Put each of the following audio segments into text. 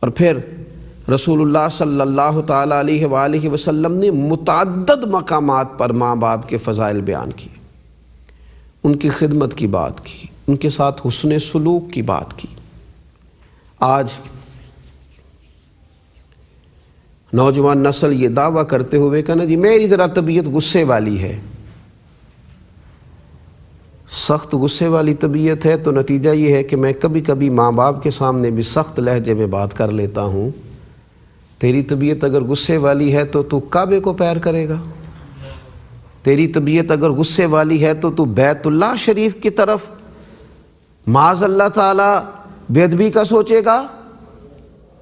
اور پھر رسول اللہ صلی اللہ تعالیٰ علیہ وآلہ وسلم نے متعدد مقامات پر ماں باپ کے فضائل بیان کیے، ان کی خدمت کی بات کی، ان کے ساتھ حسن سلوک کی بات کی۔ آج نوجوان نسل یہ دعویٰ کرتے ہوئے کہ نا جی میری ذرا طبیعت غصے والی ہے، سخت غصے والی طبیعت ہے تو نتیجہ یہ ہے کہ میں کبھی کبھی ماں باپ کے سامنے بھی سخت لہجے میں بات کر لیتا ہوں۔ تیری طبیعت اگر غصے والی ہے تو تو کعبے کو پیر کرے گا، تیری طبیعت اگر غصے والی ہے تو تو بیت اللہ شریف کی طرف معاذ اللہ تعالی بے ادبی کا سوچے گا۔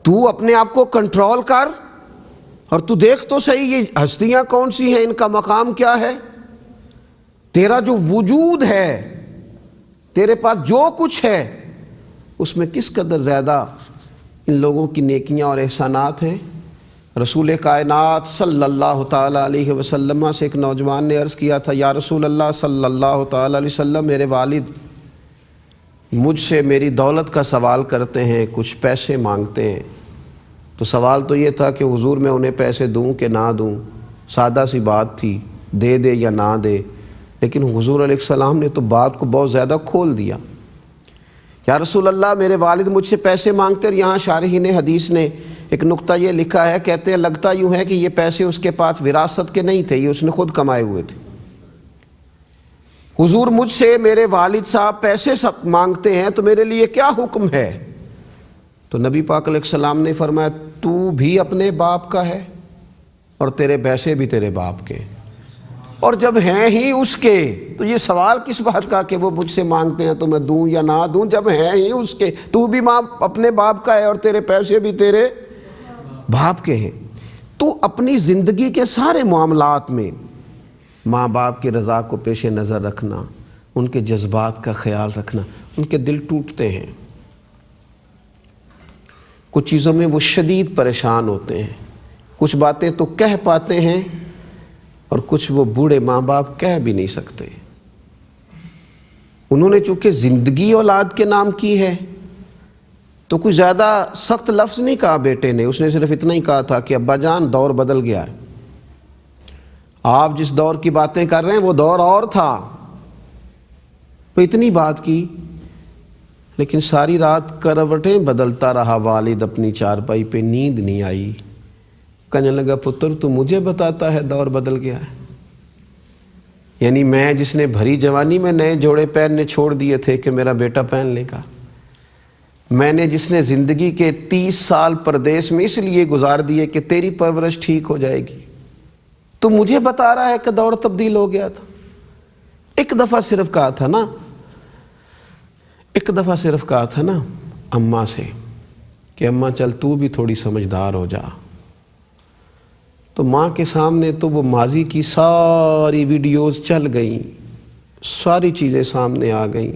تو اپنے آپ کو کنٹرول کر اور تو دیکھ تو صحیح یہ ہستیاں کون سی ہیں، ان کا مقام کیا ہے، تیرا جو وجود ہے، تیرے پاس جو کچھ ہے اس میں کس قدر زیادہ ان لوگوں کی نیکیاں اور احسانات ہیں۔ رسول کائنات صلی اللہ تعالیٰ علیہ وسلم سے ایک نوجوان نے عرض کیا تھا، یا رسول اللہ صلی اللہ تعالیٰ علیہ وسلم، میرے والد مجھ سے میری دولت کا سوال کرتے ہیں، کچھ پیسے مانگتے ہیں۔ تو سوال تو یہ تھا کہ حضور میں انہیں پیسے دوں کہ نہ دوں، سادہ سی بات تھی، دے دے یا نہ دے، لیکن حضور علیہ السلام نے تو بات کو بہت زیادہ کھول دیا۔ یا رسول اللہ میرے والد مجھ سے پیسے مانگتے، اور یہاں شارحین حدیث نے ایک نقطہ یہ لکھا ہے، کہتے ہیں لگتا یوں ہے کہ یہ پیسے اس کے پاس وراثت کے نہیں تھے، یہ اس نے خود کمائے ہوئے تھے۔ حضور مجھ سے میرے والد صاحب پیسے سب مانگتے ہیں تو میرے لیے کیا حکم ہے؟ تو نبی پاک علیہ السلام نے فرمایا، تو بھی اپنے باپ کا ہے اور تیرے پیسے بھی تیرے باپ کے، اور جب ہیں ہی اس کے تو یہ سوال کس بات کا کہ وہ مجھ سے مانگتے ہیں تو میں دوں یا نہ دوں، جب ہیں ہی اس کے، تو بھی ماں اپنے باپ کا ہے اور تیرے پیسے بھی تیرے باپ کے ہیں۔ تو اپنی زندگی کے سارے معاملات میں ماں باپ کی رضا کو پیش نظر رکھنا، ان کے جذبات کا خیال رکھنا۔ ان کے دل ٹوٹتے ہیں، کچھ چیزوں میں وہ شدید پریشان ہوتے ہیں، کچھ باتیں تو کہہ پاتے ہیں اور کچھ وہ بوڑھے ماں باپ کہہ بھی نہیں سکتے۔ انہوں نے چونکہ زندگی اولاد کے نام کی ہے تو کچھ زیادہ سخت لفظ نہیں کہا بیٹے نے، اس نے صرف اتنا ہی کہا تھا کہ ابا جان دور بدل گیا ہے، آپ جس دور کی باتیں کر رہے ہیں وہ دور اور تھا۔ تو اتنی بات کی، لیکن ساری رات کروٹیں بدلتا رہا والد اپنی چارپائی پہ، نیند نہیں آئی۔ کہنے لگا پتر تو مجھے بتاتا ہے دور بدل گیا ہے؟ یعنی میں جس نے بھری جوانی میں نئے جوڑے پہننے چھوڑ دیے تھے کہ میرا بیٹا پہن لے گا، میں نے جس نے زندگی کے 30 سال پردیس میں اس لیے گزار دیے کہ تیری پرورش ٹھیک ہو جائے گی، تو مجھے بتا رہا ہے کہ دور تبدیل ہو گیا تھا۔ ایک دفعہ صرف کہا تھا نا اماں سے کہ اماں چل تو بھی تھوڑی سمجھدار ہو جا، تو ماں کے سامنے تو وہ ماضی کی ساری ویڈیوز چل گئیں، ساری چیزیں سامنے آ گئیں۔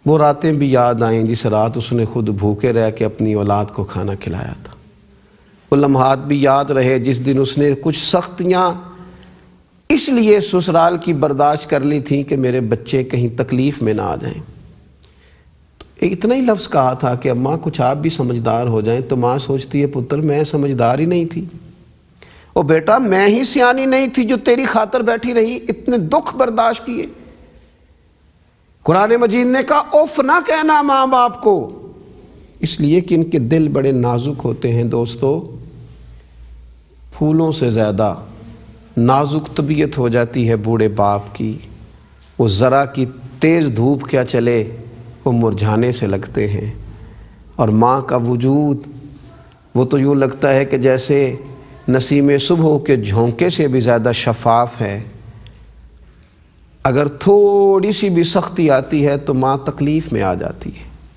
وہ راتیں بھی یاد آئیں جس رات اس نے خود بھوکے رہ کے اپنی اولاد کو کھانا کھلایا تھا۔ وہ لمحات بھی یاد رہے جس دن اس نے کچھ سختیاں اس لیے سسرال کی برداشت کر لی تھیں کہ میرے بچے کہیں تکلیف میں نہ آ جائیں۔ تو اتنا ہی لفظ کہا تھا کہ اماں کچھ آپ بھی سمجھدار ہو جائیں، تو ماں سوچتی ہے پتر میں سمجھدار ہی نہیں تھی، او بیٹا میں ہی سیانی نہیں تھی جو تیری خاطر بیٹھی رہی، اتنے دکھ برداشت کیے۔ قرآن مجید نے کہا اف نہ کہنا ماں باپ کو، اس لیے کہ ان کے دل بڑے نازک ہوتے ہیں۔ دوستو پھولوں سے زیادہ نازک طبیعت ہو جاتی ہے بوڑھے باپ کی، وہ ذرا کی تیز دھوپ کیا چلے وہ مرجھانے سے لگتے ہیں، اور ماں کا وجود وہ تو یوں لگتا ہے کہ جیسے نسیم صبح کے جھونکے سے بھی زیادہ شفاف ہے۔ اگر تھوڑی سی بھی سختی آتی ہے تو ماں تکلیف میں آ جاتی ہے۔